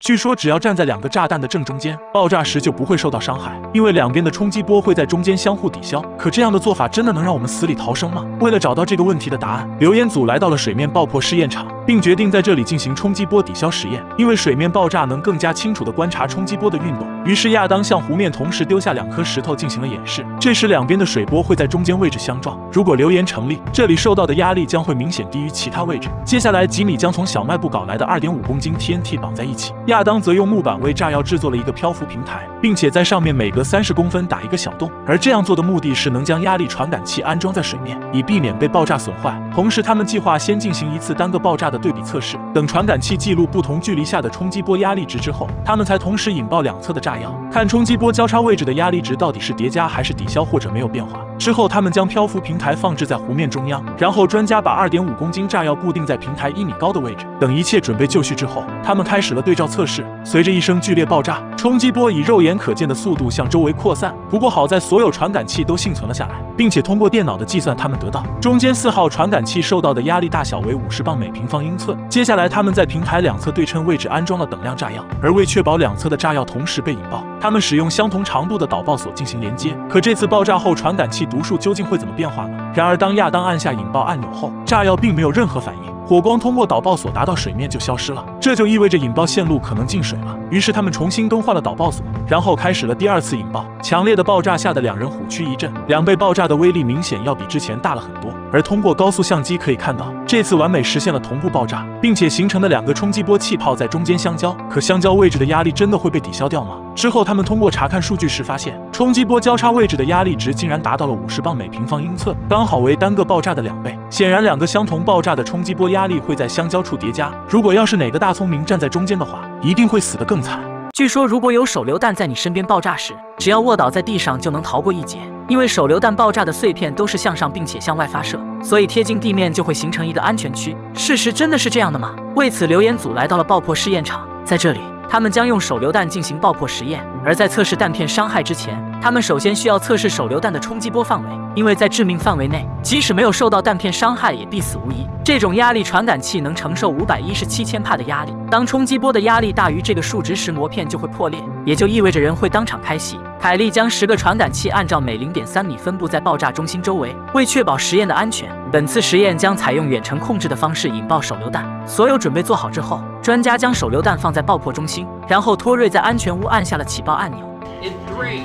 据说只要站在两个炸弹的正中间，爆炸时就不会受到伤害，因为两边的冲击波会在中间相互抵消。可这样的做法真的能让我们死里逃生吗？为了找到这个问题的答案，刘彦祖来到了水面爆破试验场，并决定在这里进行冲击波抵消实验。因为水面爆炸能更加清楚地观察冲击波的运动，于是亚当向湖面同时丢下2颗石头进行了演示。这时两边的水波会在中间位置相撞，如果流言成立，这里受到的压力将会明显低于其他位置。接下来吉米将从小卖部搞来的2.5公斤 TNT 绑在一起，亚当则用木板为炸药制作了一个漂浮平台，并且在上面每隔30公分打一个小洞。而这样做的目的是能将压力传感器安装在水面，以避免被爆炸损坏。同时他们计划先进行一次单个爆炸的对比测试，等传感器记录不同距离下的冲击波压力值之后，他们才同时引爆2侧的炸药，看冲击波交叉位置的压力值到底是叠加还是抵消或者没有变化。之后他们将漂浮平台放置在湖面中央，然后专家把2.5公斤炸药固定在平台1米高的位置。等一切准备就绪之后，他们开始了对照测试。随着一声剧烈爆炸，冲击波以肉眼可见的速度向周围扩散。不过好在所有传感器都幸存了下来，并且通过电脑的计算，他们得到中间4号传感器受到的压力大小为50磅每平方英寸。接下来他们在平台2侧对称位置安装了等量炸药，而为确保2侧的炸药同时被引爆，他们使用相同长度的导爆索进行连接。可这次爆炸后传感器读数究竟会怎么变化呢？然而当亚当按下引爆按钮后，炸药并没有任何反应，火光通过导爆索达到水面就消失了，这就意味着引爆线路可能进水了。于是他们重新更换了导爆索，然后开始了第2次引爆。强烈的爆炸下的2人虎躯一震，2倍爆炸的威力明显要比之前大了很多。而通过高速相机可以看到，这次完美实现了同步爆炸，并且形成的2个冲击波气泡在中间相交。可相交位置的压力真的会被抵消掉吗？之后他们通过查看数据时发现，冲击波交叉位置的压力值竟然达到了50磅每平方英寸，刚好为单个爆炸的2倍。显然2个相同爆炸的冲击波压力会在相交处叠加，如果要是哪个大聪明站在中间的话，一定会死得更惨。据说如果有手榴弹在你身边爆炸时，只要卧倒在地上就能逃过一劫。因为手榴弹爆炸的碎片都是向上并且向外发射，所以贴近地面就会形成一个安全区。事实真的是这样的吗？为此刘彦祖来到了爆破试验场，在这里他们将用手榴弹进行爆破实验。而在测试弹片伤害之前，他们首先需要测试手榴弹的冲击波范围，因为在致命范围内，即使没有受到弹片伤害也必死无疑。这种压力传感器能承受517千帕的压力，当冲击波的压力大于这个数值时，膜片就会破裂，也就意味着人会当场开洗。凯利将10个传感器按照每 0.3 米分布在爆炸中心周围，为确保实验的安全，本次实验将采用远程控制的方式引爆手榴弹。所有准备做好之后，专家将手榴弹放在爆破中心，然后托瑞在安全屋按下了起爆按钮。In 3,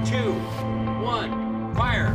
2, 1, fire！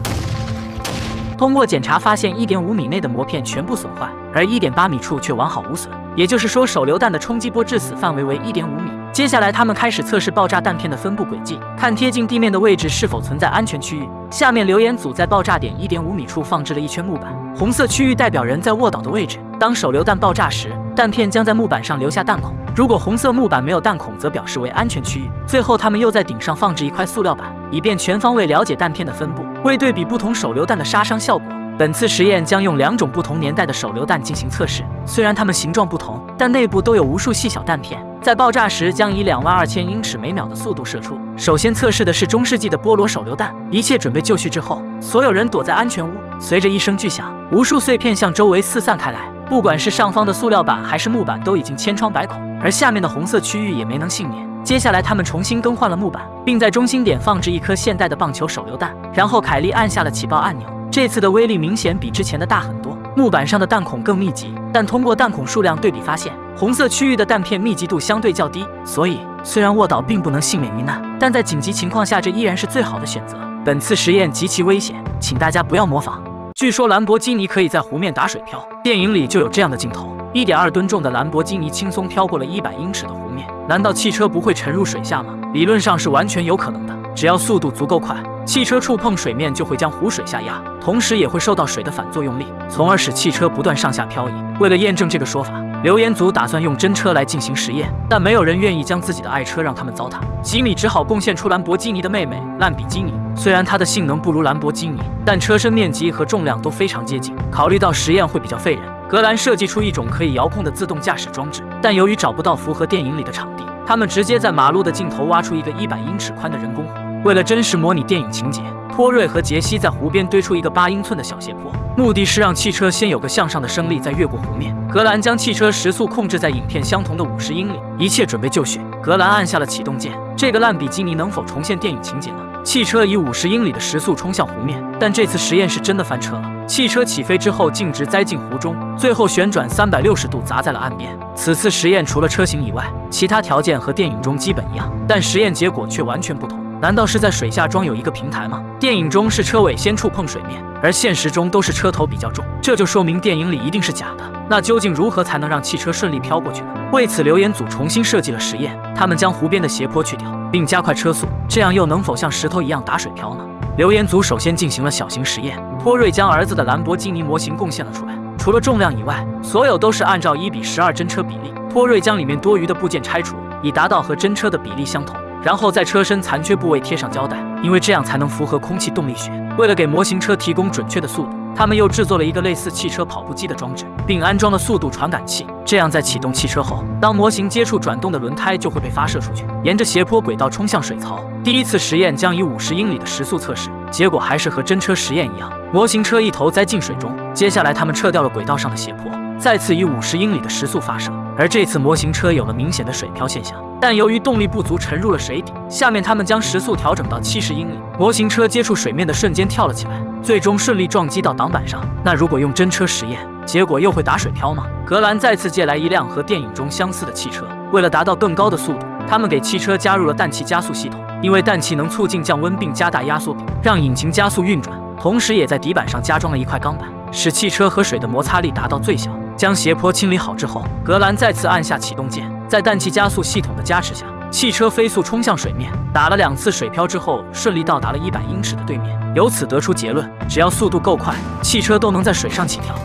通过检查发现1.5米内的膜片全部损坏，而1.8米处却完好无损，也就是说手榴弹的冲击波致死范围为1.5米。接下来他们开始测试爆炸弹片的分布轨迹，看贴近地面的位置是否存在安全区域。下面刘彦祖在爆炸点1.5米处放置了一圈木板，红色区域代表人在卧倒的位置。当手榴弹爆炸时，弹片将在木板上留下弹孔，如果红色木板没有弹孔，则表示为安全区域。最后他们又在顶上放置一块塑料板，以便全方位了解弹片的分布。为对比不同手榴弹的杀伤效果，本次实验将用2种不同年代的手榴弹进行测试。虽然它们形状不同，但内部都有无数细小弹片，在爆炸时将以22000英尺每秒的速度射出。首先测试的是中世纪的波罗手榴弹。一切准备就绪之后，所有人躲在安全屋。随着一声巨响，无数碎片向周围四散开来，不管是上方的塑料板还是木板都已经千疮百孔，而下面的红色区域也没能幸免。接下来他们重新更换了木板，并在中心点放置一颗现代的棒球手榴弹，然后凯利按下了起爆按钮。这次的威力明显比之前的大很多，木板上的弹孔更密集，但通过弹孔数量对比发现，红色区域的弹片密集度相对较低，所以虽然卧倒并不能幸免于难，但在紧急情况下这依然是最好的选择。本次实验极其危险，请大家不要模仿。据说兰博基尼可以在湖面打水漂，电影里就有这样的镜头。1.2吨重的兰博基尼轻松飘过了100英尺的湖面，难道汽车不会沉入水下吗？理论上是完全有可能的，只要速度足够快，汽车触碰水面就会将湖水下压，同时也会受到水的反作用力，从而使汽车不断上下漂移。为了验证这个说法，刘彦祖打算用真车来进行实验，但没有人愿意将自己的爱车让他们糟蹋。吉米只好贡献出兰博基尼的妹妹烂比基尼。虽然它的性能不如兰博基尼，但车身面积和重量都非常接近。考虑到实验会比较费人，格兰设计出一种可以遥控的自动驾驶装置，但由于找不到符合电影里的场地，他们直接在马路的尽头挖出一个100英尺宽的人工湖，为了真实模拟电影情节，托瑞和杰西在湖边堆出一个8英寸的小斜坡，目的是让汽车先有个向上的升力，再越过湖面。格兰将汽车时速控制在影片相同的50英里，一切准备就绪。格兰按下了启动键，这个烂比基尼能否重现电影情节呢？汽车以50英里的时速冲向湖面，但这次实验是真的翻车了。汽车起飞之后径直栽进湖中，最后旋转360度砸在了岸边。此次实验除了车型以外，其他条件和电影中基本一样，但实验结果却完全不同。难道是在水下装有一个平台吗？电影中是车尾先触碰水面，而现实中都是车头比较重，这就说明电影里一定是假的。那究竟如何才能让汽车顺利飘过去呢？为此，留言组重新设计了实验，他们将湖边的斜坡去掉，并加快车速，这样又能否像石头一样打水漂呢？留言组首先进行了小型实验，托瑞将儿子的兰博基尼模型贡献了出来，除了重量以外，所有都是按照1:12真车比例。托瑞将里面多余的部件拆除，以达到和真车的比例相同。然后在车身残缺部位贴上胶带，因为这样才能符合空气动力学。为了给模型车提供准确的速度，他们又制作了一个类似汽车跑步机的装置，并安装了速度传感器。这样在启动汽车后，当模型接触转动的轮胎，就会被发射出去，沿着斜坡轨道冲向水槽。第一次实验将以50英里的时速测试，结果还是和真车实验一样，模型车一头栽进水中。接下来他们撤掉了轨道上的斜坡，再次以50英里的时速发射，而这次模型车有了明显的水漂现象。但由于动力不足，沉入了水底。下面他们将时速调整到70英里，模型车接触水面的瞬间跳了起来，最终顺利撞击到挡板上。那如果用真车实验，结果又会打水漂吗？格兰再次借来一辆和电影中相似的汽车，为了达到更高的速度，他们给汽车加入了氮气加速系统，因为氮气能促进降温并加大压缩比，让引擎加速运转，同时也在底板上加装了一块钢板，使汽车和水的摩擦力达到最小。将斜坡清理好之后，格兰再次按下启动键，在氮气加速系统的加持下，汽车飞速冲向水面，打了2次水漂之后，顺利到达了100英尺的对面。由此得出结论，只要速度够快，汽车都能在水上起跳。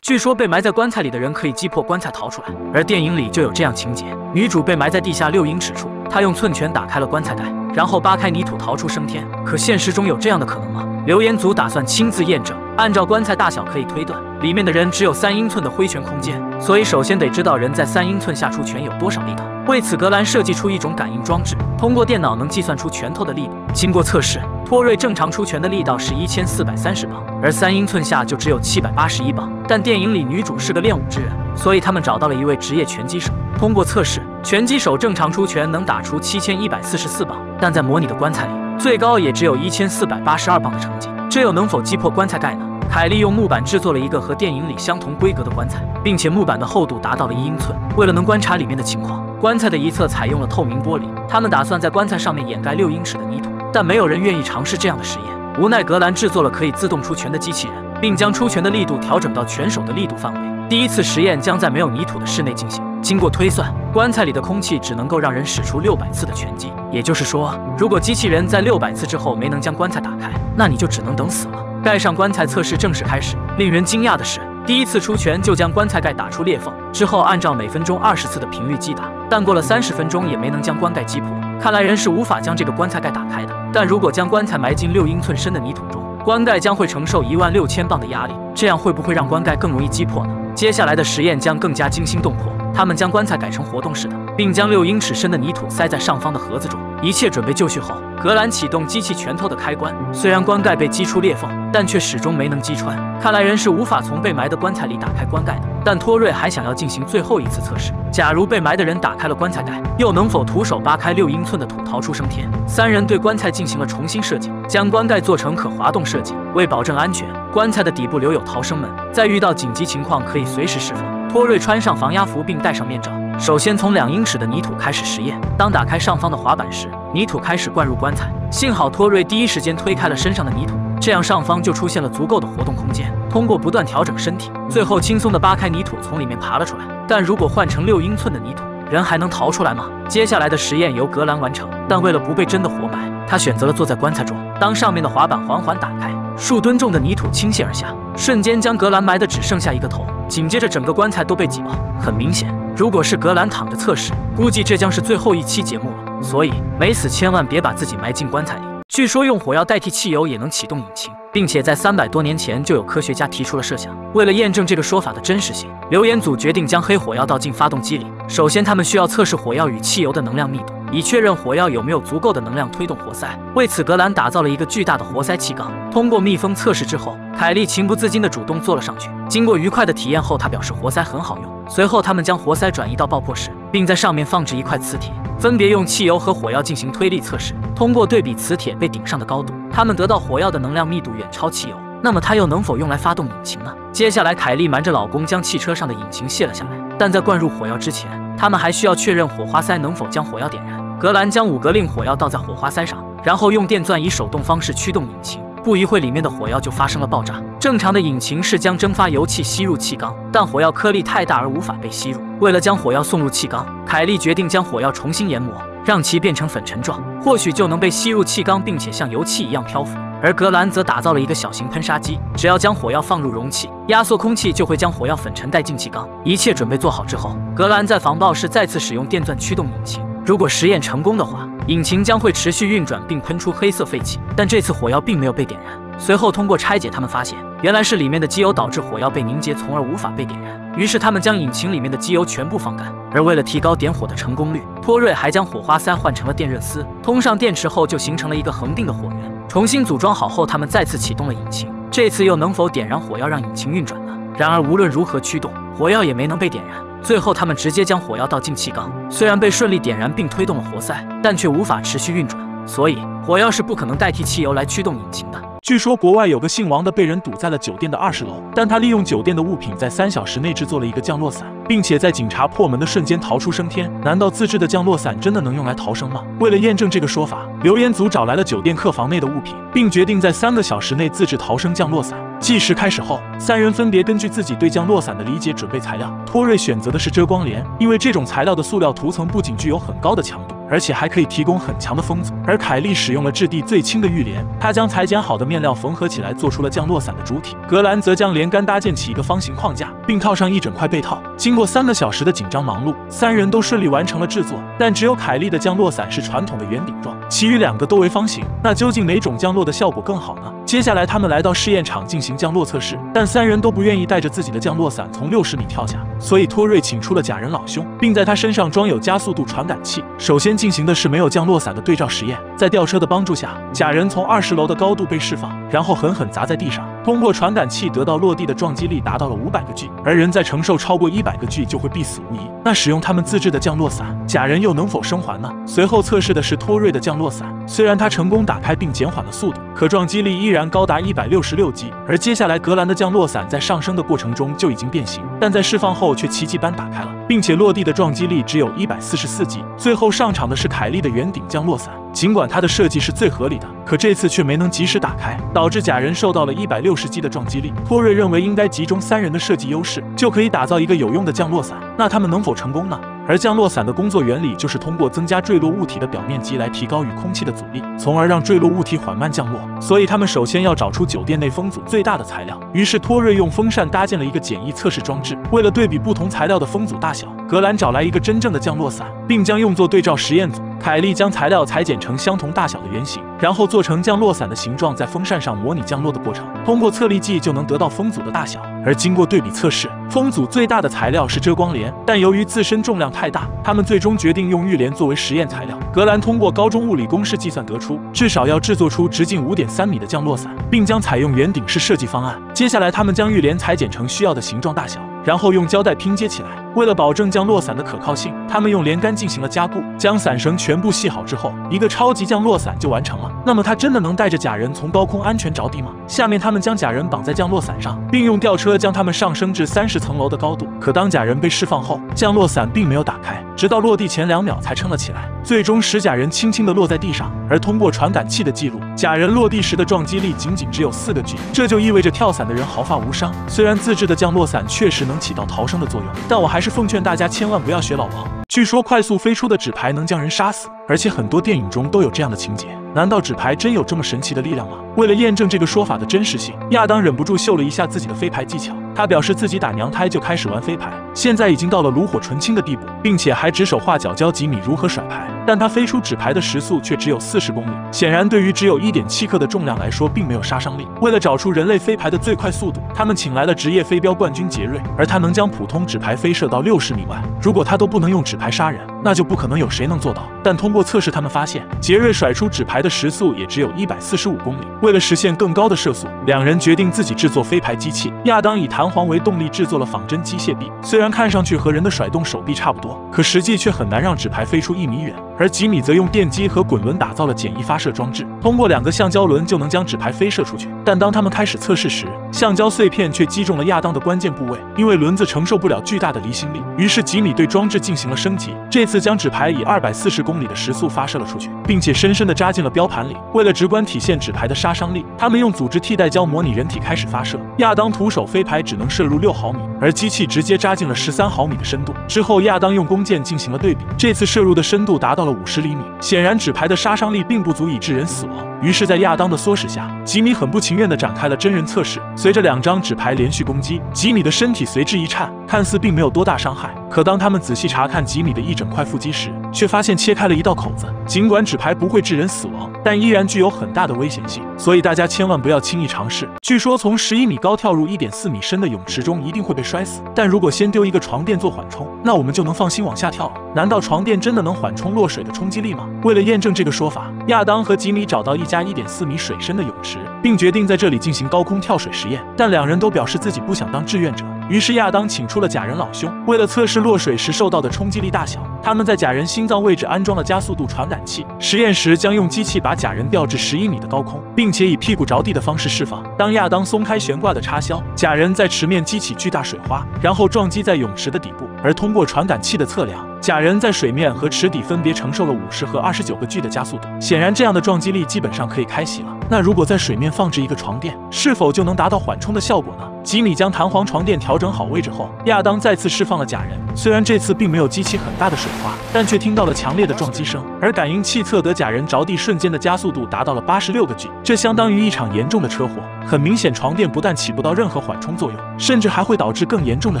据说被埋在棺材里的人可以击破棺材逃出来，而电影里就有这样情节：女主被埋在地下6英尺处，她用寸拳打开了棺材盖，然后扒开泥土逃出升天。可现实中有这样的可能吗？留言组打算亲自验证。按照棺材大小可以推断，里面的人只有3英寸的挥拳空间，所以首先得知道人在3英寸下出拳有多少力道。为此，格兰设计出一种感应装置，通过电脑能计算出拳头的力度。经过测试，托瑞正常出拳的力道是1430磅，而3英寸下就只有781磅。但电影里女主是个练武之人，所以他们找到了一位职业拳击手。通过测试，拳击手正常出拳能打出7144磅，但在模拟的棺材里，最高也只有1482磅的成绩。这又能否击破棺材盖呢？凯利用木板制作了一个和电影里相同规格的棺材，并且木板的厚度达到了1英寸。为了能观察里面的情况，棺材的一侧采用了透明玻璃。他们打算在棺材上面掩盖6英尺的泥土，但没有人愿意尝试这样的实验。无奈格兰制作了可以自动出拳的机器人，并将出拳的力度调整到拳手的力度范围。第一次实验将在没有泥土的室内进行。经过推算，棺材里的空气只能够让人使出600次的拳击，也就是说，如果机器人在600次之后没能将棺材打开，那你就只能等死了。盖上棺材测试正式开始。令人惊讶的是，第一次出拳就将棺材盖打出裂缝，之后按照每分钟20次的频率击打，但过了30分钟也没能将棺盖击破。看来人是无法将这个棺材盖打开的。但如果将棺材埋进6英寸深的泥土中，棺盖将会承受16000磅的压力，这样会不会让棺盖更容易击破呢？接下来的实验将更加惊心动魄。他们将棺材改成活动式的，并将6英尺深的泥土塞在上方的盒子中。一切准备就绪后，格兰启动机器拳头的开关。虽然棺盖被击出裂缝，但却始终没能击穿。看来人是无法从被埋的棺材里打开棺盖的。但托瑞还想要进行最后一次测试：假如被埋的人打开了棺材盖，又能否徒手扒开6英寸的土逃出升天？3人对棺材进行了重新设计，将棺盖做成可滑动设计。为保证安全，棺材的底部留有逃生门，在遇到紧急情况可以随时释放。托瑞穿上防压服并戴上面罩，首先从2英尺的泥土开始实验。当打开上方的滑板时，泥土开始灌入棺材。幸好托瑞第一时间推开了身上的泥土，这样上方就出现了足够的活动空间。通过不断调整身体，最后轻松地扒开泥土，从里面爬了出来。但如果换成6英寸的泥土，人还能逃出来吗？接下来的实验由格兰完成，但为了不被真的活埋，他选择了坐在棺材中。当上面的滑板缓缓打开，数吨重的泥土倾泻而下，瞬间将格兰埋的只剩下一个头。紧接着整个棺材都被挤爆。很明显，如果是格兰躺着测试，估计这将是最后一期节目了。所以没死千万别把自己埋进棺材里。据说用火药代替汽油也能启动引擎，并且在300多年前就有科学家提出了设想。为了验证这个说法的真实性，留言组决定将黑火药倒进发动机里。首先，他们需要测试火药与汽油的能量密度，以确认火药有没有足够的能量推动活塞。为此，格兰打造了一个巨大的活塞气缸。通过密封测试之后，凯莉情不自禁地主动坐了上去。经过愉快的体验后，她表示活塞很好用。随后，他们将活塞转移到爆破室，并在上面放置一块磁铁，分别用汽油和火药进行推力测试。通过对比磁铁被顶上的高度，他们得到火药的能量密度远超汽油。那么它又能否用来发动引擎呢？接下来，凯莉瞒着老公将汽车上的引擎卸了下来，但在灌入火药之前，他们还需要确认火花塞能否将火药点燃。格兰将5格令火药倒在火花塞上，然后用电钻以手动方式驱动引擎。不一会，里面的火药就发生了爆炸。正常的引擎是将蒸发油气吸入气缸，但火药颗粒太大而无法被吸入。为了将火药送入气缸，凯莉决定将火药重新研磨，让其变成粉尘状，或许就能被吸入气缸，并且像油气一样漂浮。而格兰则打造了一个小型喷砂机，只要将火药放入容器，压缩空气就会将火药粉尘带进气缸。一切准备做好之后，格兰在防爆室再次使用电钻驱动引擎。如果实验成功的话，引擎将会持续运转并喷出黑色废气，但这次火药并没有被点燃。随后通过拆解，他们发现原来是里面的机油导致火药被凝结，从而无法被点燃。于是他们将引擎里面的机油全部放干。而为了提高点火的成功率，托瑞还将火花塞换成了电热丝，通上电池后就形成了一个恒定的火源。重新组装好后，他们再次启动了引擎，这次又能否点燃火药让引擎运转呢？然而无论如何驱动，火药也没能被点燃。最后他们直接将火药倒进气缸，虽然被顺利点燃并推动了活塞，但却无法持续运转，所以火药是不可能代替汽油来驱动引擎的。据说国外有个姓王的被人堵在了酒店的20楼，但他利用酒店的物品在3小时内制作了一个降落伞，并且在警察破门的瞬间逃出升天。难道自制的降落伞真的能用来逃生吗？为了验证这个说法，留言组找来了酒店客房内的物品，并决定在3个小时内自制逃生降落伞。计时开始后，3人分别根据自己对降落伞的理解准备材料。托瑞选择的是遮光帘，因为这种材料的塑料涂层不仅具有很高的强度，而且还可以提供很强的风阻。而凯莉使用了质地最轻的玉帘，她将裁剪好的面料缝合起来，做出了降落伞的主体。格兰则将连杆搭建起一个方形框架，并套上一整块被套。经过3个小时的紧张忙碌，3人都顺利完成了制作，但只有凯莉的降落伞是传统的圆顶状，其余2个都为方形。那究竟哪种降落的效果更好呢？接下来他们来到试验场进行降落测试，但3人都不愿意带着自己的降落伞从60米跳下，所以托瑞请出了假人老兄，并在他身上装有加速度传感器。首先进行的是没有降落伞的对照实验，在吊车的帮助下，假人从20楼的高度被释放，然后狠狠砸在地上，通过传感器得到落地的撞击力达到了500个 G， 而人在承受超过100个 G 就会必死无疑。那使用他们自制的降落伞，假人又能否生还呢？随后测试的是托瑞的降落伞，虽然他成功打开并减缓了速度，可撞击力依然高达166 G。而接下来格兰的降落伞在上升的过程中就已经变形，但在释放后却奇迹般打开了，并且落地的撞击力只有144 G。最后上场的是凯莉的圆顶降落伞，尽管它的设计是最合理的，可这次却没能及时打开，导致假人受到了160 G 的撞击力。托瑞认为应该集中3人的设计优势，就可以打造一个有用的降落伞。那他们能否成功呢？而降落伞的工作原理就是通过增加坠落物体的表面积来提高与空气的阻力，从而让坠落物体缓慢降落。所以他们首先要找出酒店内风阻最大的材料。于是托瑞用风扇搭建了一个简易测试装置，为了对比不同材料的风阻大小，格兰找来一个真正的降落伞，并将用作对照实验组。凯莉将材料裁剪成相同大小的圆形，然后做成降落伞的形状，在风扇上模拟降落的过程，通过测力计就能得到风阻的大小。而经过对比测试，风阻最大的材料是遮光帘，但由于自身重量太大，他们最终决定用玉帘作为实验材料。格兰通过高中物理公式计算得出，至少要制作出直径5.3米的降落伞，并将采用圆顶式设计方案。接下来他们将玉帘裁剪成需要的形状大小，然后用胶带拼接起来。为了保证降落伞的可靠性，他们用连杆进行了加固，将伞绳全部系好之后，一个超级降落伞就完成了。那么它真的能带着假人从高空安全着地吗？下面他们将假人绑在降落伞上，并用吊车将他们上升至30层楼的高度。可当假人被释放后，降落伞并没有打开，直到落地前2秒才撑了起来，最终使假人轻轻地落在地上。而通过传感器的记录，假人落地时的撞击力仅只有4个 G， 这就意味着跳伞的人毫发无伤。虽然自制的降落伞确实能起到逃生的作用，但我还是奉劝大家千万不要学老王。据说快速飞出的纸牌能将人杀死，而且很多电影中都有这样的情节。难道纸牌真有这么神奇的力量吗？为了验证这个说法的真实性，亚当忍不住秀了一下自己的飞牌技巧。他表示自己打娘胎就开始玩飞牌，现在已经到了炉火纯青的地步，并且还指手画脚教吉米如何甩牌。但他飞出纸牌的时速却只有40公里，显然对于只有1.7克的重量来说，并没有杀伤力。为了找出人类飞牌的最快速度，他们请来了职业飞镖冠军杰瑞，而他能将普通纸牌飞射到60米外。如果他都不能用纸牌杀人，那就不可能有谁能做到。但通过测试，他们发现杰瑞甩出纸牌的时速也只有145公里。为了实现更高的射速，两人决定自己制作飞牌机器。亚当以弹簧为动力制作了仿真机械臂，虽然看上去和人的甩动手臂差不多，可实际却很难让纸牌飞出1米远。而吉米则用电机和滚轮打造了简易发射装置，通过2个橡胶轮就能将纸牌飞射出去。但当他们开始测试时，橡胶碎片却击中了亚当的关键部位，因为轮子承受不了巨大的离心力。于是吉米对装置进行了升级，这次将纸牌以240公里的时速发射了出去，并且深深地扎进了标盘里。为了直观体现纸牌的杀伤力，他们用组织替代胶模拟人体开始发射。亚当徒手飞牌只能射入6毫米，而机器直接扎进了13毫米的深度。之后亚当用弓箭进行了对比，这次射入的深度达到了50厘米。显然纸牌的杀伤力并不足以致人死亡。于是，在亚当的唆使下，吉米很不情愿地展开了真人测试。随着2张纸牌连续攻击，吉米的身体随之一颤，看似并没有多大伤害。可当他们仔细查看吉米的一整块腹肌时，却发现切开了一道口子。尽管纸牌不会致人死亡，但依然具有很大的危险性，所以大家千万不要轻易尝试。据说从11米高跳入1.4米深的泳池中一定会被摔死，但如果先丢一个床垫做缓冲，那我们就能放心往下跳了。难道床垫真的能缓冲落水的冲击力吗？为了验证这个说法，亚当和吉米找到一家1.4米水深的泳池，并决定在这里进行高空跳水实验。但2人都表示自己不想当志愿者。于是亚当请出了假人老兄，为了测试落水时受到的冲击力大小，他们在假人心脏位置安装了加速度传感器。实验时将用机器把假人吊至11米的高空，并且以屁股着地的方式释放。当亚当松开悬挂的插销，假人在池面激起巨大水花，然后撞击在泳池的底部。而通过传感器的测量，假人在水面和池底分别承受了50和29个 G 的加速度。显然，这样的撞击力基本上可以开洗了。那如果在水面放置一个床垫，是否就能达到缓冲的效果呢？吉米将弹簧床垫调整好位置后，亚当再次释放了假人。虽然这次并没有激起很大的水花，但却听到了强烈的撞击声。而感应器测得假人着地瞬间的加速度达到了86个 G， 这相当于一场严重的车祸。很明显，床垫不但起不到任何缓冲作用，甚至还会导致更严重的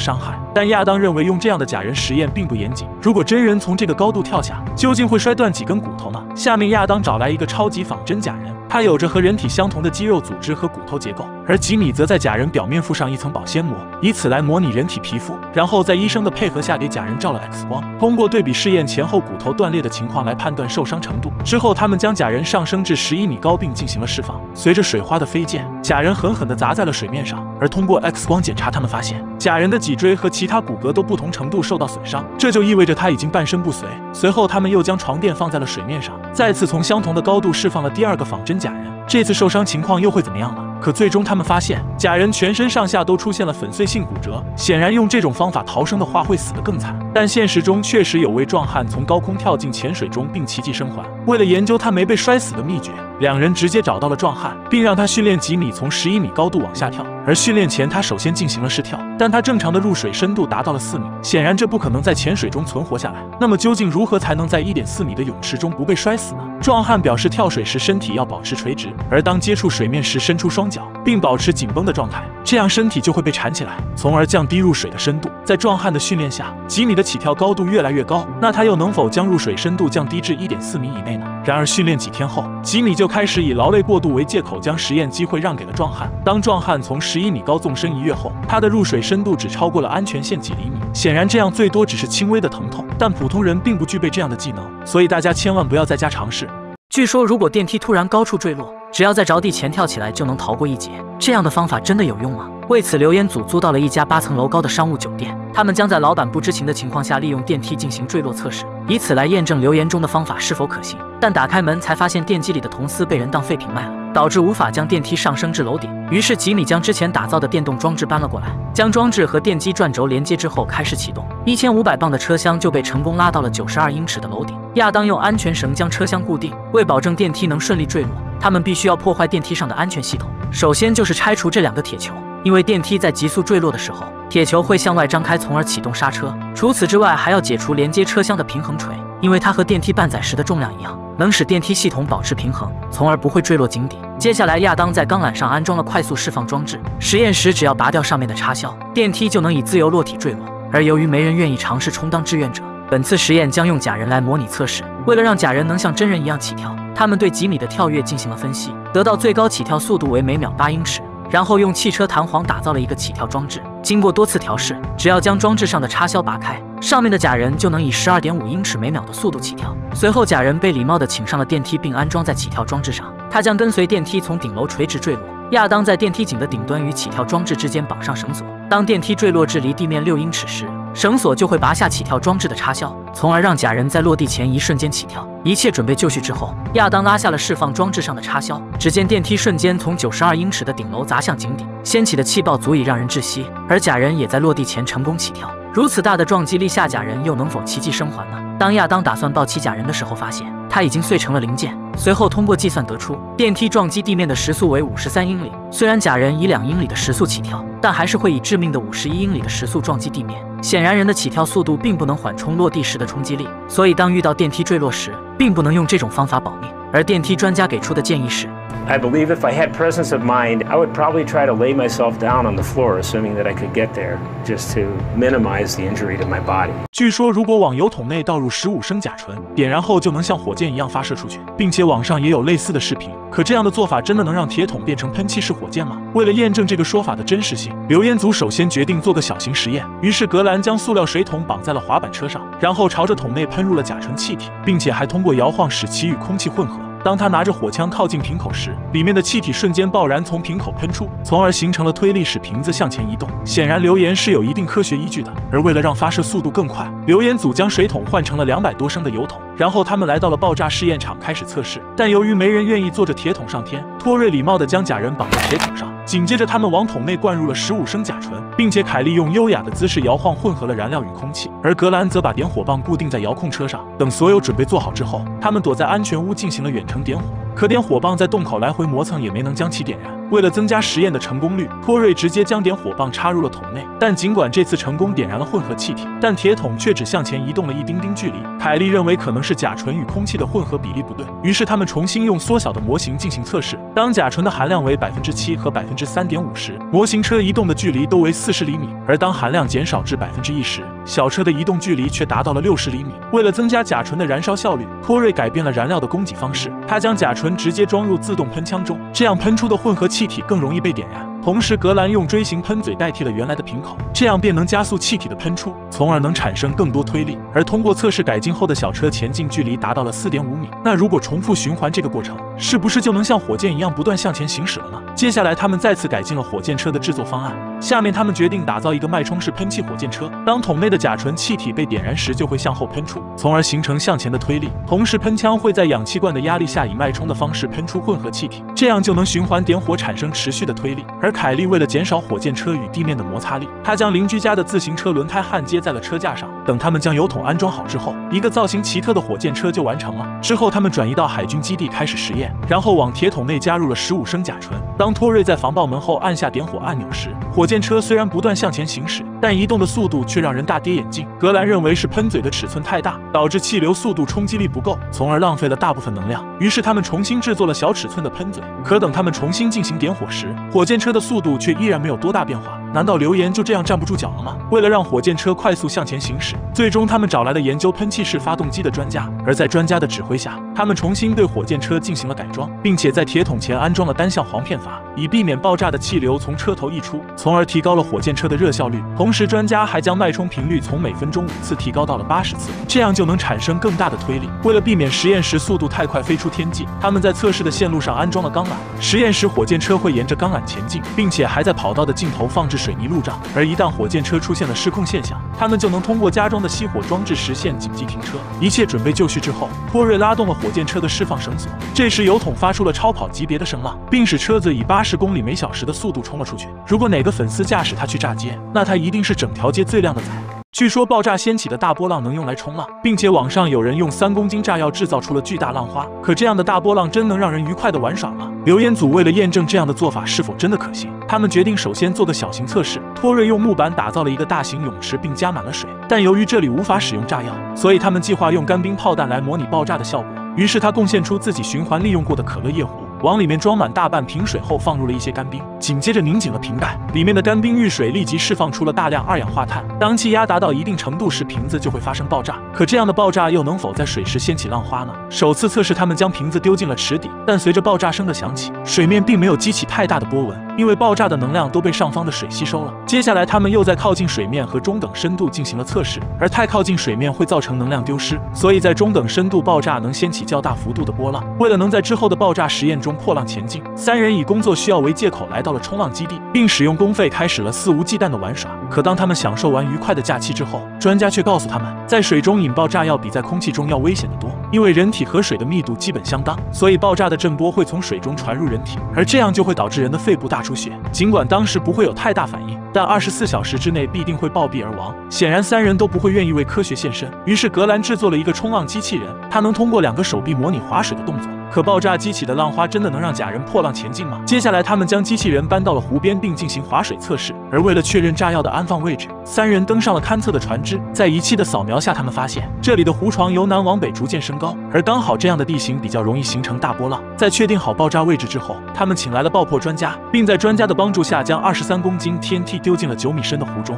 伤害。但亚当认为用这样的假人实验并不严谨，如果真人从这个高度跳下，究竟会摔断几根骨头呢？下面亚当找来一个超级仿真假人，它有着和人体相同的肌肉组织和骨头结构，而吉米则在假人表面附上一层保鲜膜，以此来模拟人体皮肤，然后在医生的配合下给假人照了 X 光，通过对比试验前后骨头断裂的情况来判断受伤程度。之后他们将假人上升至11米高并进行了释放。随着水花的飞溅，假人狠狠地砸在了水面上，而通过 X 光检查，他们发现假人的脊椎和其他骨骼都不同程度受到损伤，这就意味着他已经半身不遂。随后他们又将床垫放在了水面上，再次从相同的高度释放了第2个仿真假人。这次受伤情况又会怎么样呢？可最终他们发现假人全身上下都出现了粉碎性骨折，显然用这种方法逃生的话会死得更惨。但现实中确实有位壮汉从高空跳进潜水中并奇迹生还。为了研究他没被摔死的秘诀，2人直接找到了壮汉，并让他训练吉米从11米高度往下跳。而训练前他首先进行了试跳，但他正常的入水深度达到了4米，显然这不可能在潜水中存活下来。那么究竟如何才能在1.4米的泳池中不被摔死呢？壮汉表示跳水时身体要保持垂直，而当接触水面时伸出双脚，并保持紧绷的状态，这样身体就会被缠起来，从而降低入水的深度。在壮汉的训练下，吉米的起跳高度越来越高，那他又能否将入水深度降低至1.4米以内呢？然而训练几天后，吉米就开始以劳累过度为借口将实验机会让给了壮汉。当壮汉从11米高纵身一跃后，他的入水深度只超过了安全线几厘米，显然这样最多只是轻微的疼痛，但普通人并不具备这样的技能，所以大家千万不要在家尝试。据说如果电梯突然高处坠落，只要在着地前跳起来就能逃过一劫，这样的方法真的有用吗？为此，留言组租到了一家8层楼高的商务酒店，他们将在老板不知情的情况下利用电梯进行坠落测试，以此来验证留言中的方法是否可行。但打开门才发现电机里的铜丝被人当废品卖了，导致无法将电梯上升至楼顶。于是吉米将之前打造的电动装置搬了过来，将装置和电机转轴连接之后开始启动，1500磅的车厢就被成功拉到了92英尺的楼顶。亚当用安全绳将车厢固定，为保证电梯能顺利坠落，他们必须要破坏电梯上的安全系统。首先就是拆除这2个铁球，因为电梯在急速坠落的时候，铁球会向外张开，从而启动刹车。除此之外，还要解除连接车厢的平衡锤，因为它和电梯半载时的重量一样，能使电梯系统保持平衡，从而不会坠落井底。接下来，亚当在钢缆上安装了快速释放装置，实验时只要拔掉上面的插销，电梯就能以自由落体坠落。而由于没人愿意尝试充当志愿者，本次实验将用假人来模拟测试。为了让假人能像真人一样起跳，他们对几米的跳跃进行了分析，得到最高起跳速度为每秒8英尺。然后用汽车弹簧打造了一个起跳装置，经过多次调试，只要将装置上的插销拔开，上面的假人就能以12.5英尺每秒的速度起跳。随后，假人被礼貌地请上了电梯，并安装在起跳装置上，他将跟随电梯从顶楼垂直坠落。亚当在电梯井的顶端与起跳装置之间绑上绳索，当电梯坠落至离地面6英尺时，绳索就会拔下起跳装置的插销，从而让假人在落地前一瞬间起跳。一切准备就绪之后，亚当拉下了释放装置上的插销，只见电梯瞬间从92英尺的顶楼砸向井底，掀起的气爆足以让人窒息，而假人也在落地前成功起跳。如此大的撞击力下，假人又能否奇迹生还呢？当亚当打算抱起假人的时候，发现他已经碎成了零件。随后通过计算得出，电梯撞击地面的时速为53英里。虽然假人以2英里的时速起跳，但还是会以致命的51英里的时速撞击地面。显然，人的起跳速度并不能缓冲落地时的冲击力，所以当遇到电梯坠落时，并不能用这种方法保命。而电梯专家给出的建议是：I believe if I had presence of mind, I would probably try to lay myself down on the floor, assuming that I could get there, just to minimize the injury to my body. 据说，如果往油桶内倒入15升甲醇，点燃后就能像火箭一样发射出去，并且网上也有类似的视频。可这样的做法真的能让铁桶变成喷气式火箭吗？为了验证这个说法的真实性，留言组首先决定做个小型实验。于是格兰将塑料水桶绑在了滑板车上，然后朝着桶内喷入了甲醇气体，并且还通过摇晃使其与空气混合。当他拿着火枪靠近瓶口时，里面的气体瞬间爆燃，从瓶口喷出，从而形成了推力，使瓶子向前移动。显然，留言是有一定科学依据的。而为了让发射速度更快，留言组将水桶换成了200多升的油桶，然后他们来到了爆炸试验场开始测试。但由于没人愿意坐着铁桶上天，托瑞礼貌地将假人绑在铁桶上，紧接着他们往桶内灌入了15升甲醇，并且凯莉用优雅的姿势摇晃混合了燃料与空气，而格兰则把点火棒固定在遥控车上。等所有准备做好之后，他们躲在安全屋进行了远程点火。可点火棒在洞口来回磨蹭，也没能将其点燃。为了增加实验的成功率，托瑞直接将点火棒插入了桶内。但尽管这次成功点燃了混合气体，但铁桶却只向前移动了1丁丁距离。凯莉认为可能是甲醇与空气的混合比例不对，于是他们重新用缩小的模型进行测试。当甲醇的含量为7%和3.5%时，模型车移动的距离都为40厘米；而当含量减少至1%时，小车的移动距离却达到了60厘米。为了增加甲醇的燃烧效率，托瑞改变了燃料的供给方式，他将甲醇直接装入自动喷枪中，这样喷出的混合气体更容易被点燃。同时，格兰用锥形喷嘴代替了原来的瓶口，这样便能加速气体的喷出，从而能产生更多推力。而通过测试改进后的小车前进距离达到了4.5米。那如果重复循环这个过程，是不是就能像火箭一样不断向前行驶了呢？接下来，他们再次改进了火箭车的制作方案。下面他们决定打造一个脉冲式喷气火箭车，当桶内的甲醇气体被点燃时，就会向后喷出，从而形成向前的推力。同时，喷枪会在氧气罐的压力下以脉冲的方式喷出混合气体，这样就能循环点火，产生持续的推力。而凯莉为了减少火箭车与地面的摩擦力，她将邻居家的自行车轮胎焊接在了车架上。等他们将油桶安装好之后，一个造型奇特的火箭车就完成了。之后，他们转移到海军基地开始实验，然后往铁桶内加入了15升甲醇。当托瑞在防爆门后按下点火按钮时，火箭车虽然不断向前行驶，但移动的速度却让人大跌眼镜。格兰认为是喷嘴的尺寸太大，导致气流速度冲击力不够，从而浪费了大部分能量。于是他们重新制作了小尺寸的喷嘴。可等他们重新进行点火时，火箭车的速度却依然没有多大变化。难道留言就这样站不住脚了吗？为了让火箭车快速向前行驶，最终他们找来了研究喷气式发动机的专家，而在专家的指挥下，他们重新对火箭车进行了改装，并且在铁桶前安装了单向簧片阀，以避免爆炸的气流从车头溢出，从而提高了火箭车的热效率。同时，专家还将脉冲频率从每分钟5次提高到了80次，这样就能产生更大的推力。为了避免实验时速度太快飞出天际，他们在测试的线路上安装了钢缆。实验时，火箭车会沿着钢缆前进，并且还在跑道的尽头放置水泥路障。而一旦火箭车出现了失控现象，他们就能通过加装的熄火装置实现紧急停车。一切准备就绪之后，托瑞拉动了火箭车的释放绳索，这时油桶发出了超跑级别的声浪，并使车子以80公里每小时的速度冲了出去。如果哪个粉丝驾驶它去炸街，那它一定是整条街最靓的仔。据说爆炸掀起的大波浪能用来冲浪，并且网上有人用3公斤炸药制造出了巨大浪花。可这样的大波浪真能让人愉快的玩耍吗？留言组为了验证这样的做法是否真的可行，他们决定首先做个小型测试。托瑞用木板打造了一个大型泳池，并加满了水，但由于这里无法使用炸药，所以他们计划用干冰炮弹来模拟爆炸的效果。于是他贡献出自己循环利用过的可乐夜壶，往里面装满大半瓶水后放入了一些干冰，紧接着拧紧了瓶盖，里面的干冰遇水立即释放出了大量二氧化碳。当气压达到一定程度时，瓶子就会发生爆炸。可这样的爆炸又能否在水时掀起浪花呢？首次测试，他们将瓶子丢进了池底，但随着爆炸声的响起，水面并没有激起太大的波纹，因为爆炸的能量都被上方的水吸收了。接下来，他们又在靠近水面和中等深度进行了测试，而太靠近水面会造成能量丢失，所以在中等深度爆炸能掀起较大幅度的波浪。为了能在之后的爆炸实验中破浪前进，三人以工作需要为借口来到了冲浪基地，并使用公费开始了肆无忌惮的玩耍。可当他们享受完愉快的假期之后，专家却告诉他们，在水中引爆炸药比在空气中要危险得多，因为人体和水的密度基本相当，所以爆炸的震波会从水中传入人体，而这样就会导致人的肺部大出血。尽管当时不会有太大反应，但24小时之内必定会暴毙而亡。显然三人都不会愿意为科学献身，于是格兰制作了一个冲浪机器人，他能通过2个手臂模拟划水的动作。可爆炸激起的浪花真的能让假人破浪前进吗？接下来他们将机器人搬到了湖边并进行划水测试，而为了确认炸药的安放位置，三人登上了勘测的船只。在仪器的扫描下，他们发现这里的湖床由南往北逐渐升高，而刚好这样的地形比较容易形成大波浪。在确定好爆炸位置之后，他们请来了爆破专家，并在专家的帮助下将23公斤 TNT 丢进了9米深的湖中。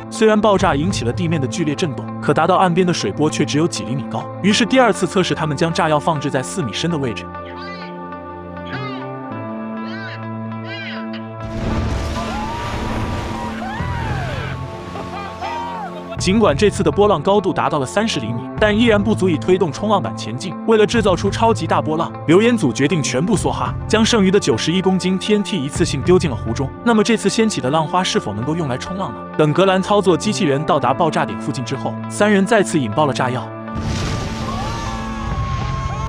虽然爆炸引起了地面的剧烈震动，可达到岸边的水波却只有几厘米高。于是第2次测试，他们将炸药放置在4米深的位置。尽管这次的波浪高度达到了30厘米，但依然不足以推动冲浪板前进。为了制造出超级大波浪，留言组决定全部梭哈，将剩余的91公斤 TNT 一次性丢进了湖中。那么这次掀起的浪花是否能够用来冲浪呢？等格兰操作机器人到达爆炸点附近之后，三人再次引爆了炸药。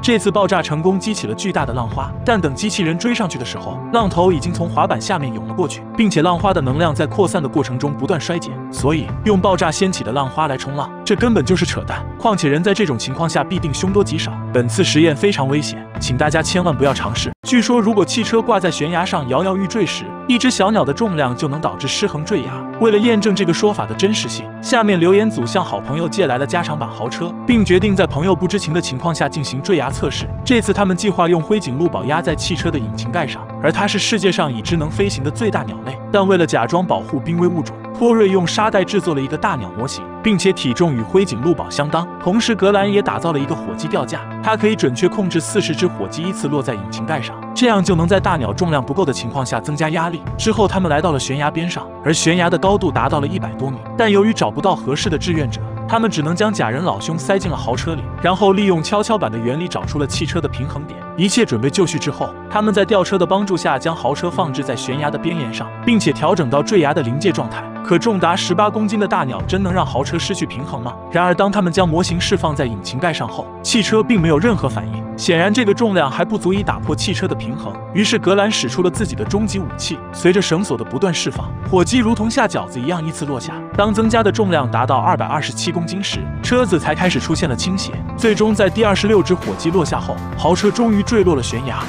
这次爆炸成功激起了巨大的浪花，但等机器人追上去的时候，浪头已经从滑板下面涌了过去，并且浪花的能量在扩散的过程中不断衰减，所以用爆炸掀起的浪花来冲浪，这根本就是扯淡。况且人在这种情况下必定凶多吉少，本次实验非常危险，请大家千万不要尝试。据说如果汽车挂在悬崖上摇摇欲坠时，一只小鸟的重量就能导致失衡坠崖。为了验证这个说法的真实性，下面留言组向好朋友借来了加长版豪车，并决定在朋友不知情的情况下进行坠崖测试。这次他们计划用灰颈鹿堡压在汽车的引擎盖上，而它是世界上已知能飞行的最大鸟类。但为了假装保护濒危物种，托瑞用沙袋制作了一个大鸟模型，并且体重与灰颈鹿堡相当。同时格兰也打造了一个火鸡吊架，它可以准确控制40只火鸡依次落在引擎盖上，这样就能在大鸟重量不够的情况下增加压力。之后他们来到了悬崖边上，而悬崖的高度达到了100多米，但由于找不到合适的志愿者，他们只能将假人老兄塞进了豪车里，然后利用跷跷板的原理找出了汽车的平衡点。一切准备就绪之后，他们在吊车的帮助下将豪车放置在悬崖的边沿上，并且调整到坠崖的临界状态。可重达18公斤的大鸟真能让豪车失去平衡吗？然而当他们将模型释放在引擎盖上后，汽车并没有任何反应，显然这个重量还不足以打破汽车的平衡。于是格兰使出了自己的终极武器，随着绳索的不断释放，火鸡如同下饺子一样依次落下。当增加的重量达到227公斤时，车子才开始出现了倾斜，最终在第26只火鸡落下后，豪车终于坠落了悬崖。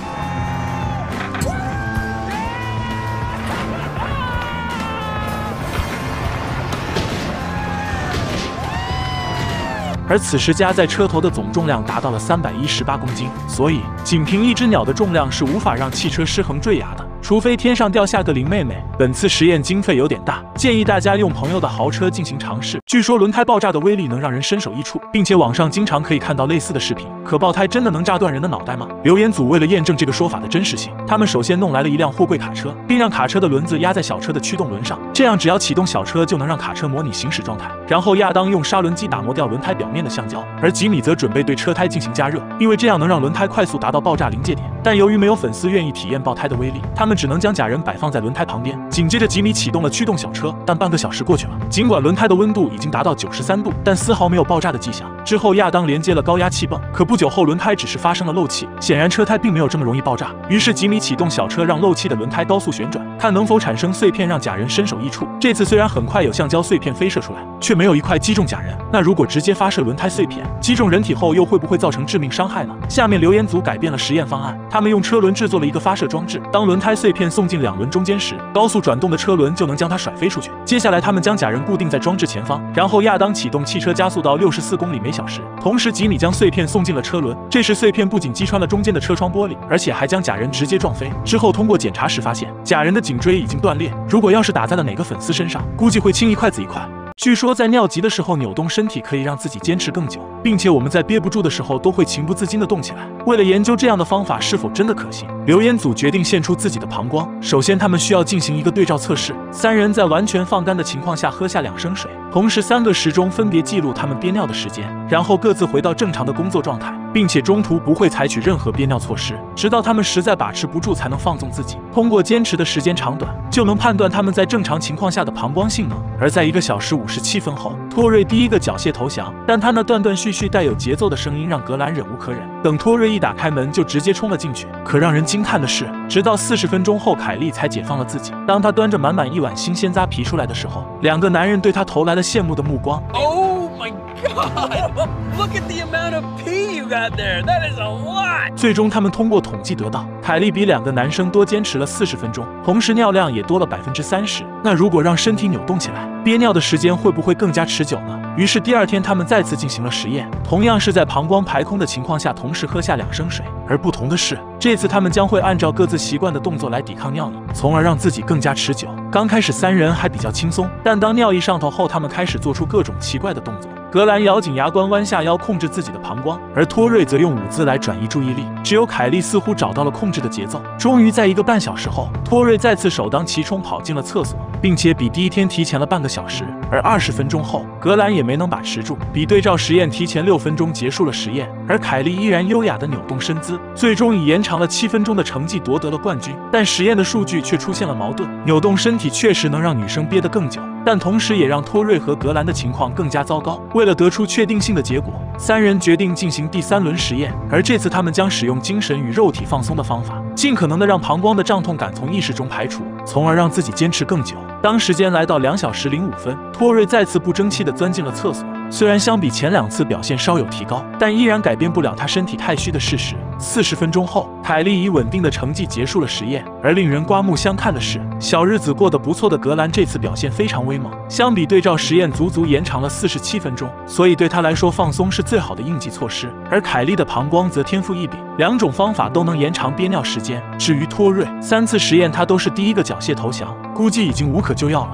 而此时加在车头的总重量达到了318公斤，所以仅凭一只鸟的重量是无法让汽车失衡坠崖的，除非天上掉下个林妹妹。本次实验经费有点大，建议大家用朋友的豪车进行尝试。据说轮胎爆炸的威力能让人身首异处，并且网上经常可以看到类似的视频。可爆胎真的能炸断人的脑袋吗？留言组为了验证这个说法的真实性，他们首先弄来了一辆货柜卡车，并让卡车的轮子压在小车的驱动轮上，这样只要启动小车就能让卡车模拟行驶状态。然后亚当用砂轮机打磨掉轮胎表面的橡胶，而吉米则准备对车胎进行加热，因为这样能让轮胎快速达到爆炸临界点。但由于没有粉丝愿意体验爆胎的威力，他们只能将假人摆放在轮胎旁边。紧接着吉米启动了驱动小车，但半个小时过去了，尽管轮胎的温度已经达到93度，但丝毫没有爆炸的迹象。之后亚当连接了高压气泵，可不久后轮胎只是发生了漏气，显然车胎并没有这么容易爆炸。于是吉米启动小车，让漏气的轮胎高速旋转，看能否产生碎片，让假人身首异处。这次虽然很快有橡胶碎片飞射出来，却没有一块击中假人。那如果直接发射轮胎碎片击中人体后，又会不会造成致命伤害呢？下面留言组改变了实验方案，他们用车轮制作了一个发射装置，当轮胎碎片送进两轮中间时，高速转动的车轮就能将它甩飞出去。接下来他们将假人固定在装置前方，然后亚当启动汽车加速到64公里每小时，同时吉米将碎片送进了车轮。这时碎片不仅击穿了中间的车窗玻璃，而且还将假人直接撞飞。之后通过检查时发现，假人的颈椎已经断裂，如果要是打在了哪个粉丝身上，估计会青一块紫一块。据说在尿急的时候扭动身体可以让自己坚持更久，并且我们在憋不住的时候都会情不自禁地动起来。为了研究这样的方法是否真的可行，留言组决定献出自己的膀胱。首先他们需要进行一个对照测试，3人在完全放干的情况下喝下2升水，同时3个时钟分别记录他们憋尿的时间，然后各自回到正常的工作状态，并且中途不会采取任何憋尿措施，直到他们实在把持不住才能放纵自己。通过坚持的时间长短，就能判断他们在正常情况下的膀胱性能。而在1个小时57分后，托瑞第一个缴械投降，但他那断断续续带有节奏的声音让格兰忍无可忍。等托瑞一打开门，就直接冲了进去。可让人惊叹的是，直到40分钟后，凯莉才解放了自己。当他端着满满一碗新鲜扎啤出来的时候，2个男人对他投来了羡慕的目光。Oh my God! Look at the amount of pee you got there. That is a lot. 最终他们通过统计得到，凯莉比2个男生多坚持了40分钟，同时尿量也多了30%。那如果让身体扭动起来，憋尿的时间会不会更加持久呢？于是第2天他们再次进行了实验，同样是在膀胱排空的情况下同时喝下2升水，而不同的是，这次他们将会按照各自习惯的动作来抵抗尿意，从而让自己更加持久。刚开始3人还比较轻松，但当尿意上头后，他们开始做出各种奇怪的动作。格兰咬紧牙关，弯下腰控制自己的膀胱，而托瑞则用舞姿来转移注意力。只有凯莉似乎找到了控制的节奏。终于在1个半小时后，托瑞再次首当其冲跑进了厕所，并且比第1天提前了半个小时。而20分钟后，格兰也没能把持住，比对照实验提前6分钟结束了实验。而凯莉依然优雅地扭动身姿，最终以延长了7分钟的成绩夺得了冠军。但实验的数据却出现了矛盾，扭动身体确实能让女生憋得更久，但同时也让托瑞和格兰的情况更加糟糕。为了得出确定性的结果，3人决定进行第3轮实验，而这次他们将使用精神与肉体放松的方法，尽可能的让膀胱的胀痛感从意识中排除，从而让自己坚持更久。当时间来到2小时05分，托瑞再次不争气地钻进了厕所。虽然相比前2次表现稍有提高，但依然改变不了他身体太虚的事实。40分钟后，凯莉以稳定的成绩结束了实验。而令人刮目相看的是，小日子过得不错的格兰这次表现非常威猛，相比对照实验足足延长了47分钟，所以对他来说放松是最好的应急措施。而凯莉的膀胱则天赋异禀，2种方法都能延长憋尿时间。至于托瑞，3次实验他都是第1个缴械投降，估计已经无可救药了。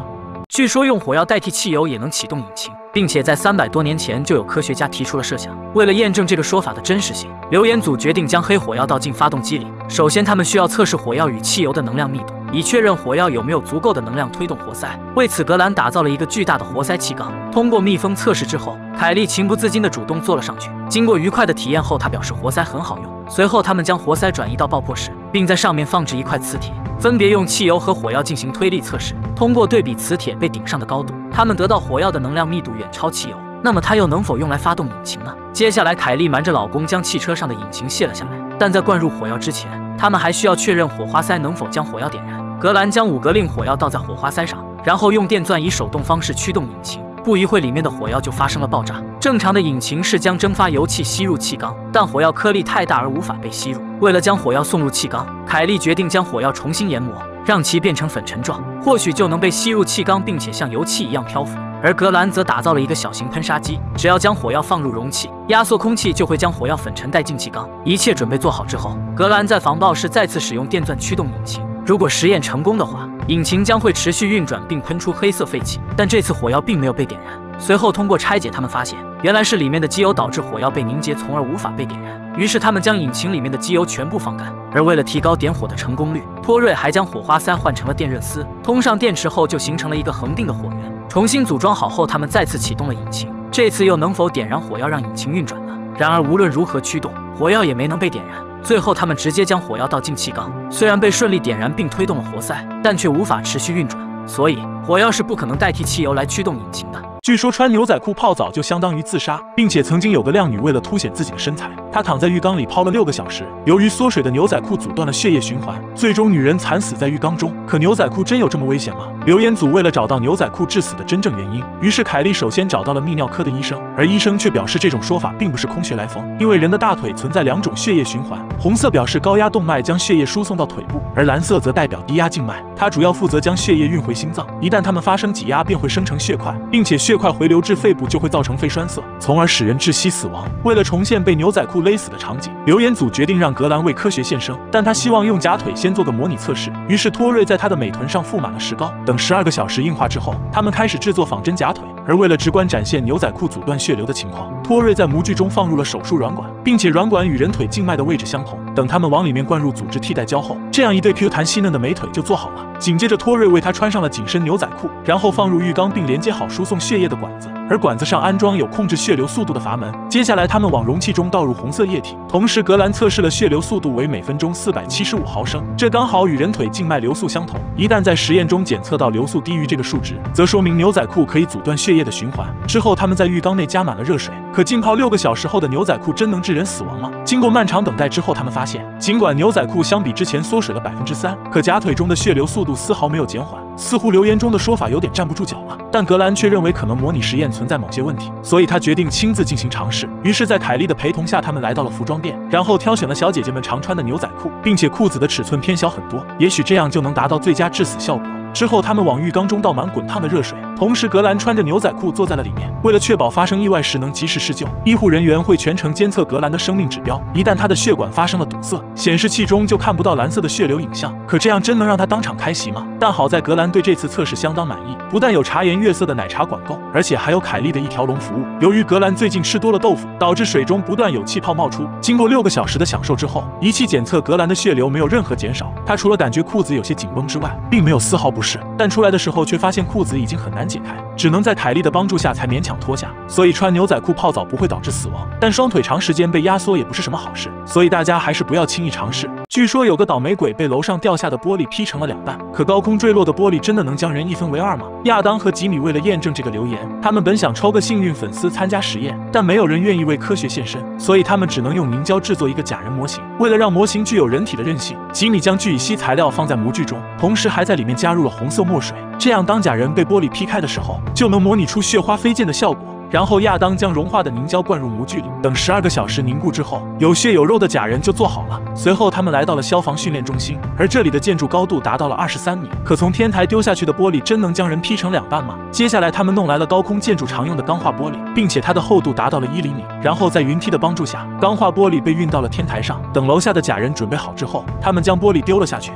据说用火药代替汽油也能启动引擎，并且在300多年前就有科学家提出了设想。为了验证这个说法的真实性，留言组决定将黑火药倒进发动机里。首先，他们需要测试火药与汽油的能量密度，以确认火药有没有足够的能量推动活塞。为此，格兰打造了一个巨大的活塞气缸。通过密封测试之后，凯莉情不自禁地主动坐了上去。经过愉快的体验后，他表示活塞很好用。随后，他们将活塞转移到爆破室，并在上面放置一块磁铁，分别用汽油和火药进行推力测试。通过对比磁铁被顶上的高度，他们得到火药的能量密度远超汽油。那么它又能否用来发动引擎呢？接下来，凯莉瞒着老公将汽车上的引擎卸了下来，但在灌入火药之前，他们还需要确认火花塞能否将火药点燃。格兰将5格令火药倒在火花塞上，然后用电钻以手动方式驱动引擎。不一会，里面的火药就发生了爆炸。正常的引擎是将蒸发油气吸入气缸，但火药颗粒太大而无法被吸入。为了将火药送入气缸，凯莉决定将火药重新研磨，让其变成粉尘状，或许就能被吸入气缸，并且像油气一样漂浮。而格兰则打造了一个小型喷砂机，只要将火药放入容器，压缩空气就会将火药粉尘带进气缸。一切准备做好之后，格兰在防爆室再次使用电钻驱动引擎。如果实验成功的话，引擎将会持续运转并喷出黑色废气，但这次火药并没有被点燃。随后通过拆解，他们发现原来是里面的机油导致火药被凝结，从而无法被点燃。于是他们将引擎里面的机油全部放干。而为了提高点火的成功率，托瑞还将火花塞换成了电热丝，通上电池后就形成了一个恒定的火源。重新组装好后，他们再次启动了引擎，这次又能否点燃火药让引擎运转呢？然而无论如何驱动，火药也没能被点燃。最后他们直接将火药倒进气缸，虽然被顺利点燃并推动了活塞，但却无法持续运转，所以火药是不可能代替汽油来驱动引擎的。据说穿牛仔裤泡澡就相当于自杀，并且曾经有个靓女为了凸显自己的身材，她躺在浴缸里泡了6个小时，由于缩水的牛仔裤阻断了血液循环，最终女人惨死在浴缸中。可牛仔裤真有这么危险吗？留言组为了找到牛仔裤致死的真正原因，于是凯莉首先找到了泌尿科的医生，而医生却表示这种说法并不是空穴来风，因为人的大腿存在2种血液循环，红色表示高压动脉将血液输送到腿部，而蓝色则代表低压静脉，它主要负责将血液运回心脏，一旦它们发生挤压便会生成血块，并且血块回流至肺部就会造成肺栓塞，从而使人窒息死亡。为了重现被牛仔裤勒死的场景，留言组决定让格兰为科学献声，但他希望用假腿先做个模拟测试，于是托瑞在他的美臀上附满了石膏，等12个小时硬化之后，他们开始制作仿真假腿。而为了直观展现牛仔裤阻断血流的情况，托瑞在模具中放入了手术软管，并且软管与人腿静脉的位置相同。等他们往里面灌入组织替代胶后，这样一对 Q 弹细嫩的美腿就做好了。紧接着托瑞为他穿上了紧身牛仔裤，然后放入浴缸并连接好输送血液的管子，而管子上安装有控制血流速度的阀门。接下来他们往容器中倒入红色液体，同时格兰测试了血流速度为每分钟475毫升，这刚好与人腿静脉流速相同。一旦在实验中检测到流速低于这个数值，则说明牛仔裤可以阻断血液的循环。之后他们在浴缸内加满了热水，可浸泡6个小时后的牛仔裤真能致人死亡吗？经过漫长等待之后，他们发现尽管牛仔裤相比之前缩水了3%，可假腿中的血流速度丝毫没有减缓，似乎留言中的说法有点站不住脚了。但格兰却认为可能模拟实验存在某些问题，所以他决定亲自进行尝试。于是在凯莉的陪同下，他们来到了服装店，然后挑选了小姐姐们常穿的牛仔裤，并且裤子的尺寸偏小很多，也许这样就能达到最佳致死效果。之后他们往浴缸中倒满滚烫的热水，同时格兰穿着牛仔裤坐在了里面。为了确保发生意外时能及时施救，医护人员会全程监测格兰的生命指标，一旦他的血管发生了堵塞，显示器中就看不到蓝色的血流影像。可这样真能让他当场开席吗？但好在格兰对这次测试相当满意，不但有茶颜悦色的奶茶管够，而且还有凯莉的一条龙服务。由于格兰最近吃多了豆腐，导致水中不断有气泡冒出，经过6个小时的享受之后，仪器检测格兰的血流没有任何减少，他除了感觉裤子有些紧绷之外，并没有丝毫不适，但出来的时候却发现裤子已经很难解开，只能在凯莉的帮助下才勉强脱下。所以穿牛仔裤泡澡不会导致死亡，但双腿长时间被压缩也不是什么好事，所以大家还是不要轻易尝试。据说有个倒霉鬼被楼上掉下的玻璃劈成了2半，可高空坠落的玻璃真的能将人一分为二吗？亚当和吉米为了验证这个留言，他们本想抽个幸运粉丝参加实验，但没有人愿意为科学献身，所以他们只能用凝胶制作一个假人模型。为了让模型具有人体的韧性，吉米将聚乙烯材料放在模具中，同时还在里面加入了红色墨水，这样当假人被玻璃劈开的时候，就能模拟出血花飞溅的效果。然后亚当将融化的凝胶灌入模具里，等12个小时凝固之后，有血有肉的假人就做好了。随后他们来到了消防训练中心，而这里的建筑高度达到了23米。可从天台丢下去的玻璃真能将人劈成2半吗？接下来他们弄来了高空建筑常用的钢化玻璃，并且它的厚度达到了1厘米。然后在云梯的帮助下，钢化玻璃被运到了天台上。等楼下的假人准备好之后，他们将玻璃丢了下去。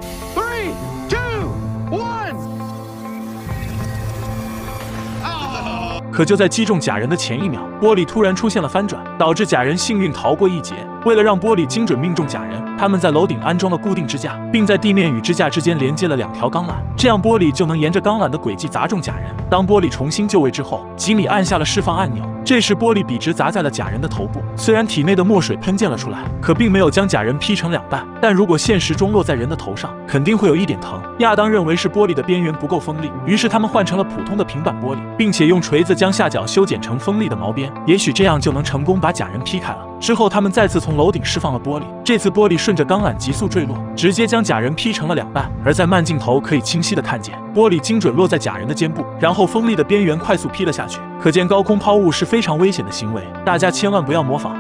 可就在击中假人的前1秒，玻璃突然出现了翻转，导致假人幸运逃过一劫。为了让玻璃精准命中假人，他们在楼顶安装了固定支架，并在地面与支架之间连接了2条钢缆，这样玻璃就能沿着钢缆的轨迹砸中假人。当玻璃重新就位之后，吉米按下了释放按钮，这时玻璃笔直砸在了假人的头部。虽然体内的墨水喷溅了出来，可并没有将假人劈成2半，但如果现实中落在人的头上，肯定会有一点疼。亚当认为是玻璃的边缘不够锋利，于是他们换成了普通的平板玻璃，并且用锤子将下角修剪成锋利的毛边，也许这样就能成功把假人劈开了。之后他们再次从楼顶释放了玻璃，这次玻璃顺着钢缆急速坠落，直接将假人劈成了2半。而在慢镜头可以清晰的看见，玻璃精准落在假人的肩部，然后锋利的边缘快速劈了下去。可见高空抛物是非常危险的行为，大家千万不要模仿。